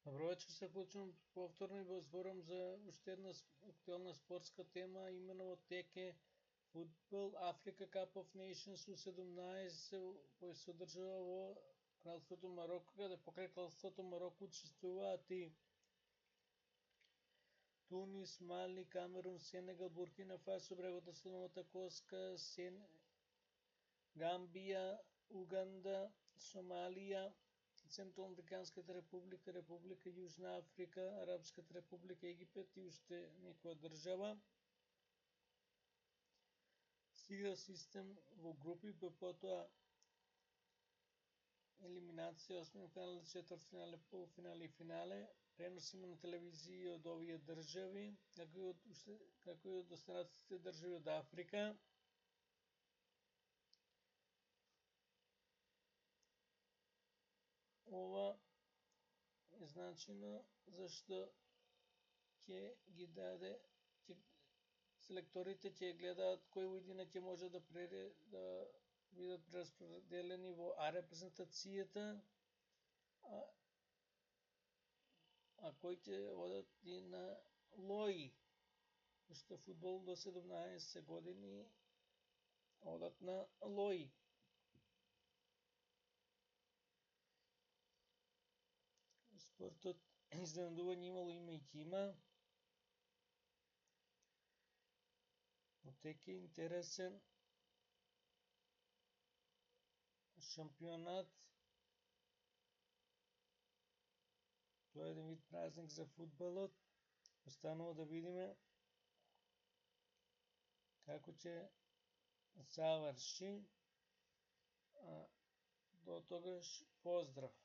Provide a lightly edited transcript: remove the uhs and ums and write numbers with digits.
Добро вечер, се вклучувам повторно и зборам за уште една актуелна спортска тема, именно во теке фудбал Африка Cup of Nations U17 кој се одржава во Кралството Мароко, каде покрај Кралството Мароко учествуваат и Тунис, Мали, Камерун, Сенегал, Буркина Фасо, Бреговата Слоновата коска, Гамбија, Уганда, Сомалија, Централноафриканската република, Република Јужна Африка, Арапската република Египет и уште некоја држава. Сега систем во групи, потоа елиминација, осмин финале, четвртфинале, полуфинале и финале. Пренос има на телевизија од овие држави, како и од останатите држави од Африка. Ова е значено зашто ќе ги даде, селекторите ќе гледаат кои уидина ќе може да бидат прераспределени во А репрезентацијата, а кои ќе одат и на лои, зашто фудбал до 17 години одат на лои. Спортот изненадување имало, има и ќе има. Но тек е интересен шампионат. Тоа е еден вид празник за фудбалот. Останува да видиме како ќе заврши. До тогаш поздрав!